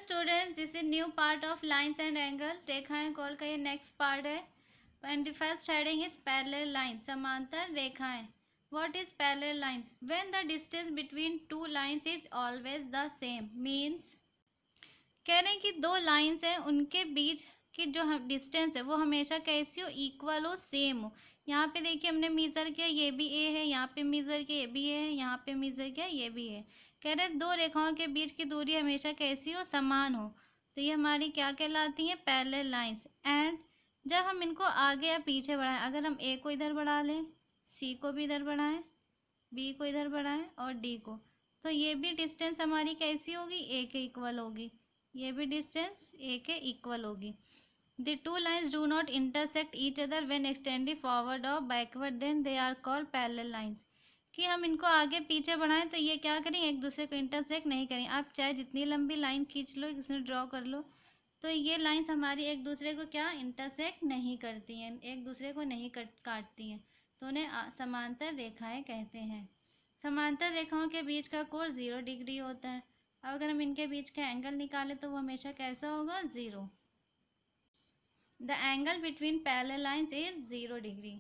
Students, this is new part of lines and angle. रेखाएं कोण का ये नेक्स्ट पार्ट है। And the first heading is parallel lines, समांतर रेखाएं। What is parallel lines? When the distance between two lines is always the same. Means कह रहे हैं कि दो लाइंस हैं, उनके बीच की जो डिस्टेंस है वो हमेशा कैसी हो? इक्वल हो, सेम हो। यहाँ पे देखिए हमने मीज़र किया, ये भी ए है, यहाँ पे मीज़र किया, ये भी ए है, यहाँ पे मीज़र किया, ये भी है। कह रहे हैं दो रेखाओं के बीच की दूरी हमेशा कैसी हो? समान हो। तो ये हमारी क्या कहलाती है? Parallel lines. एंड जब हम इनको आगे या पीछे बढ़ाएं, अगर हम ए को इधर बढ़ा लें, सी को भी इधर बढ़ाएं, बी को इधर बढ़ाएं और डी को, तो ये भी डिस्टेंस हमारी कैसी होगी? ए के इक्वल होगी। ये भी डिस्टेंस ए के इक्वल होगी। The two lines do not intersect each other when extending forward और backward, then they are called parallel lines. कि हम इनको आगे पीछे बढ़ाएं तो ये क्या करें? एक दूसरे को इंटरसेक्ट नहीं करें। आप चाहे जितनी लंबी लाइन खींच लो, इसमें ड्रॉ कर लो, तो ये लाइन्स हमारी एक दूसरे को क्या? इंटरसेक्ट नहीं करती हैं, एक दूसरे को नहीं काटती हैं, तो उन्हें समांतर रेखाएं कहते हैं। समांतर रेखाओं के बीच का कोण 0 डिग्री होता है। अब अगर हम इनके बीच का एंगल निकालें तो वो हमेशा कैसा होगा? 0। The angle between parallel lines is 0 degree.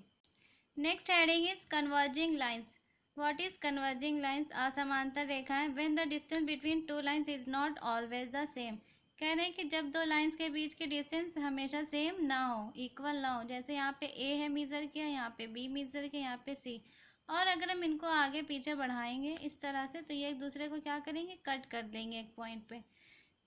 Next heading is converging lines. What is converging lines? असमांतर रेखाएं। When the distance between two lines is not always the same. कह रहे हैं कि जब दो लाइंस के बीच की डिस्टेंस हमेशा सेम ना हो, इक्वल ना हो। जैसे यहाँ पे ए है मीज़र किया, यहाँ पे बी मीज़र किया, यहाँ पे सी। और अगर हम इनको आगे पीछे बढ़ाएंगे इस तरह से, तो ये एक दूसरे को क्या करेंगे? कट कर देंगे एक पॉइंट पे।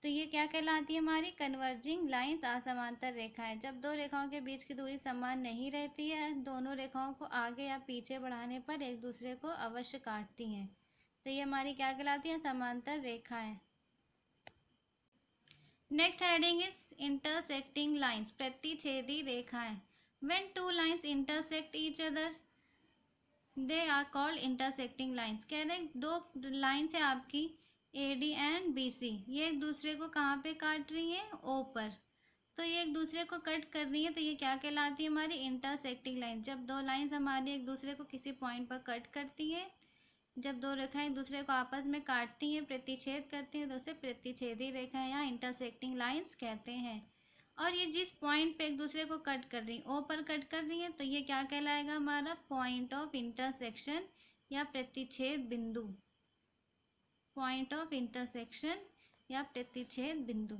तो ये क्या कहलाती है? हमारी कन्वर्जिंग लाइंस, असमांतर रेखाएं। जब दो रेखाओं के बीच की दूरी समान नहीं रहती है, दोनों रेखाओं को आगे या पीछे बढ़ाने पर एक दूसरे को अवश्य काटती हैं, तो ये हमारी क्या कहलाती है? समांतर रेखाएं। Next heading is intersecting lines, प्रतिच्छेदी रेखाएं। When two lines intersect each other, they are called intersecting lines. कह रहे हैं दो लाइंस है आपकी A D and B C, ये एक दूसरे को कहाँ पे काट रही हैं? ओ पर। तो ये एक दूसरे को कट कर रही है, तो ये क्या कहलाती है? हमारी इंटरसेक्टिंग लाइन। जब दो लाइंस हमारी एक दूसरे को किसी पॉइंट पर कट करती है, जब दो रेखाएं एक दूसरे को आपस में काटती हैं, प्रतिच्छेद करती हैं, तो उसे प्रतिच्छेदी रेखाएं या इंटरसेक्टिंग लाइंस कहते हैं। और ये जिस पॉइंट पे एक दूसरे को कट कर रही, ओ पर कट कर रही है, तो ये क्या कहलाएगा? हमारा पॉइंट ऑफ इंटरसेक्शन या प्रतिच्छेद बिंदु। पॉइंट ऑफ इंटरसेक्शन या प्रतिच्छेद बिंदु।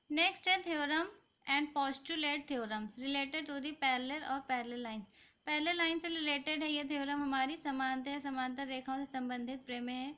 नेक्स्ट है theorem and postulate theorems related to the parallel और पैरेलल लाइन। पैरेलल लाइन से रिलेटेड है ये थ्योरम, हमारी समांतर रेखाओं से संबंधित प्रमेय है।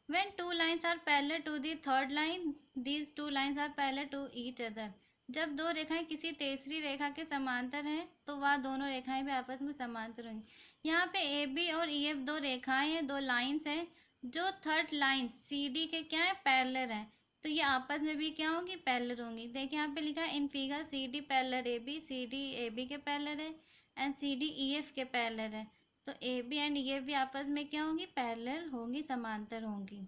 When two lines are parallel to the third line, these two lines are parallel to each other. जब दो रेखाएं किसी तीसरी रेखा के समांतर हैं, तो वह दोनों रेखाएं भी आपस में समांतर होंगी। यहाँ पे ए बी और ई एफ दो रेखाएं हैं, दो लाइन्स हैं, जो थर्ड लाइन सी डी के क्या है? पैरेलल हैं। तो ये आपस में भी क्या होंगी? पैरेलल होंगी। देखिए यहाँ पे लिखा है in figure C D parallel A B, C D A B के पैरेलल है, and C D E F के पैरेलल है। तो A B and E F भी आपस में क्या होंगी? पैरेलल होंगी, समांतर होंगी।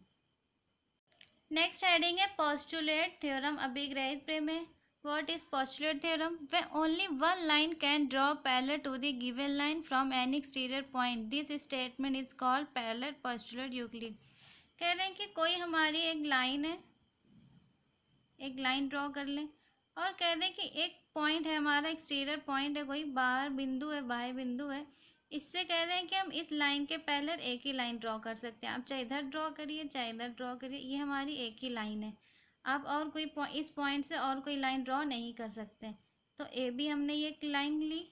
नेक्स्ट हेडिंग है पोस्टुलेट थ्योरम, अभिग्रहित प्रमेय। What is postulate theorem? When only one line can draw parallel to the given line from any exterior point, this statement is called parallel postulate Euclid. कह रहे हैं कि कोई हमारी एक लाइन है, एक लाइन ड्रॉ कर लें, और कह दें कि एक पॉइंट है हमारा, एक्सटीरियर पॉइंट है, कोई बाहर बिंदु है, बाह्य बिंदु है। इससे कह रहे हैं कि हम इस लाइन के पैरेलल एक ही लाइन ड्रॉ कर सकते हैं। आप चाहे इधर ड्रॉ करिए, चाहे इधर ड्रॉ करिए, ये हमारी एक ही लाइन है। आप और कोई इस पॉइंट से और कोई लाइन ड्रॉ नहीं कर सकते। तो ए बी हमने ये लाइन ली,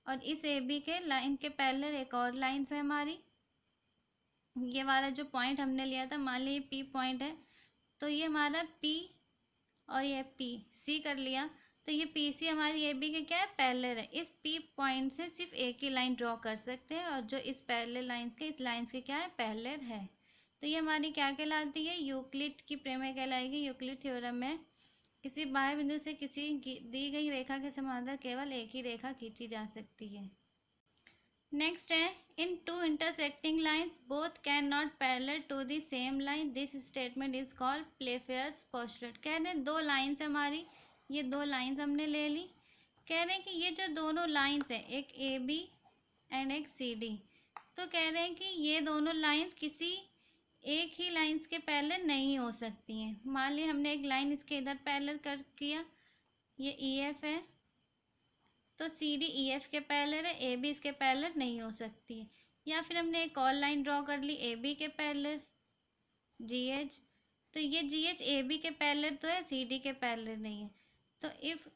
और इस ए बी के लाइन के पैरेलल एक और लाइन है हमारी। ये वाला जो पॉइंट हमने लिया था, मान लीजिए पी पॉइंट है, तो ये हमारा पी और ये पी सी कर लिया, तो ये पी सी हमारी ए बी के क्या है? पैरेलल है। इस पी पॉइंट से सिर्फ एक ही लाइन ड्रॉ कर सकते हैं, और जो इस पैरेलल लाइन के इस लाइन के क्या है? पैरेलल है। तो ये हमारी क्या कहलाती है? यूक्लिड की प्रमेय कहलाएगी। यूक्लिड थ्योरम में किसी बाह्य बिंदु से किसी दी गई रेखा के समांतर केवल एक ही रेखा खींची जा सकती है। नेक्स्ट है in two intersecting lines both can not parallel to the same line, this statement is called Playfair's postulate. कह रहे हैं दो लाइंस हमारी, ये दो लाइंस हमने ले ली। कह रहे हैं कि ये जो दोनों लाइंस है, एक ए बी एंड एक सी डी, तो कह रहे हैं कि ये दोनों लाइंस किसी एक ही लाइंस के पैरेलल नहीं हो सकती हैं। मान ली हमने एक लाइन इसके इधर पैरेलल कर किया, ये ई एफ है, तो सी डी ई एफ के पैरेलल है, ए बी इसके पैरेलल नहीं हो सकती है। या फिर हमने एक और लाइन ड्रॉ कर ली ए बी के पैरेलल, जी एच, तो ये जी एच ए बी के पैरेलल तो है, सी डी के पैरेलल नहीं है। तो इफ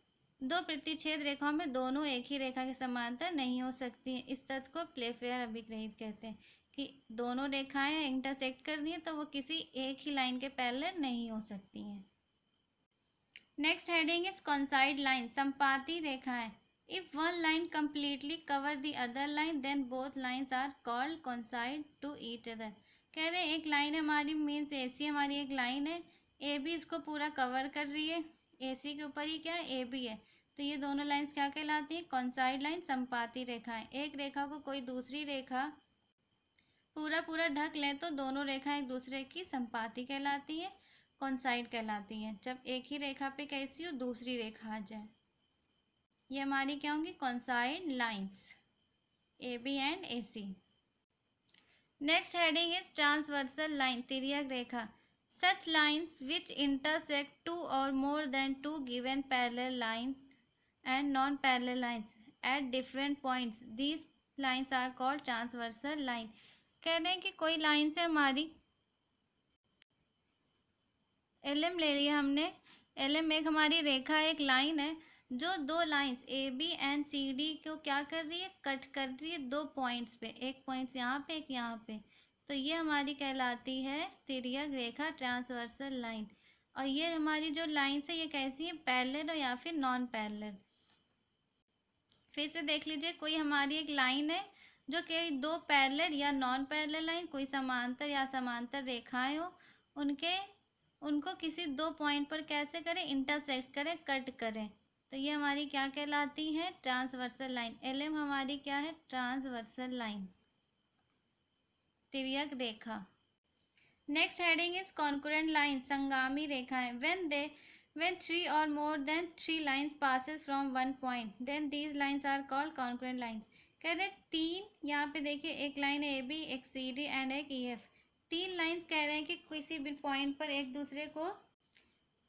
दो प्रतिच्छेद रेखाओं में दोनों एक ही रेखा के समांतर नहीं हो सकती है, इस तथ्य को प्लेफेयर अभिग्रहित कहते हैं कि दोनों रेखाएं इंटरसेक्ट कर रही हैं तो वो किसी एक ही लाइन के पैरेलल नहीं हो सकती हैं। Next heading is coincide line, संपाती रेखाएं। If one line completely cover the other line then both lines are called coincide to each other. कह रहे हैं एक लाइन हमारी मीन्स ए सी हमारी एक लाइन है, ए बी इसको पूरा कवर कर रही है, ए सी के ऊपर ही क्या है, ए बी है, तो ये दोनों लाइंस क्या कहलाती हैं, कॉन्साइड लाइन, संपाती रेखाएं। एक रेखा को कोई दूसरी रेखा पूरा पूरा ढक ले तो दोनों रेखाएं एक दूसरे की संपाती कहलाती है, कॉन्साइड कहलाती हैं। जब एक ही रेखा पे कैसी हो दूसरी रेखा आ जाए, ये हमारी क्या होंगी, coincide lines, A B and A C. Next heading is transversal line, तिर्यक रेखा। Such lines which intersect two और more than two given parallel line and non parallel lines at different points, these lines are called transversal line. कह रहे हैं कि कोई line से हमारी एल एम ले लिया हमने, एल एम एक हमारी रेखा एक लाइन है जो दो lines A B and C D को क्या कर रही है, कट कर रही है दो पॉइंट्स पे, एक पॉइंट यहाँ पे एक यहाँ पे, तो ये हमारी कहलाती है तिर्यक रेखा, ट्रांसवर्सल लाइन। और ये हमारी जो लाइंस है ये कैसी है, पैरेलल या फिर नॉन पैरेलल। फिर से देख लीजिए, कोई हमारी एक लाइन है जो कि दो पैरेलल या नॉन पैरेलल लाइन, कोई समांतर या समांतर रेखाएं हो, उनको किसी दो पॉइंट पर कैसे करें, इंटरसेक्ट करें, कट करें, तो ये हमारी क्या कहलाती है, ट्रांसवर्सल लाइन। एल एम हमारी क्या है, ट्रांसवर्सल लाइन, तिर्यक रेखा। Next heading is concurrent line, संगामी रेखाएं। when three or more than three lines passes from one point then these lines are called concurrent lines। कह रहे तीन, यहाँ पे देखिए एक लाइन ए बी, एक सी डी एंड एक ई एफ, तीन लाइंस कह रहे हैं कि किसी भी पॉइंट पर एक दूसरे को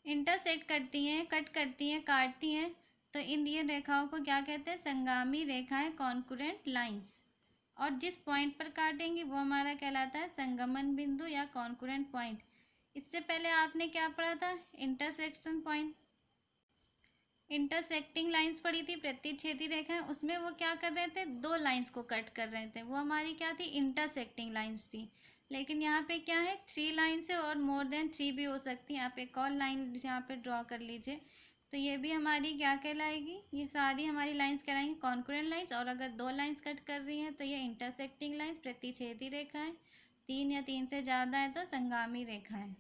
इंटरसेक्ट करती हैं, कट करती हैं, काटती हैं, तो इन ये रेखाओं को क्या कहते हैं, संगामी रेखाएं, कॉन्करेंट लाइंस। और जिस पॉइंट पर काटेंगे वो हमारा कहलाता है संगमन बिंदु या कॉन्करेंट पॉइंट। इससे पहले आपने क्या पढ़ा था, इंटरसेक्शन पॉइंट, इंटरसेक्टिंग लाइंस पढ़ी थी, प्रतिच्छेदी रेखाएं, उसमें वो क्या कर रहे थे, दो लाइंस को कट कर रहे थे, वो हमारी क्या थी, इंटरसेक्टिंग लाइंस थी। लेकिन यहाँ पे क्या है, थ्री लाइंस है और मोर देन थ्री भी हो सकती है। आप एक और लाइन यहाँ पे ड्रॉ कर लीजिए, तो ये भी हमारी क्या कहलाएगी, ये सारी हमारी लाइंस कहलाएंगी कॉन्करेंट लाइंस। और अगर दो लाइंस कट कर रही हैं तो ये इंटरसेक्टिंग लाइंस, प्रतिच्छेदी रेखाएं, तीन या तीन से ज़्यादा है तो संगामी रेखाएं।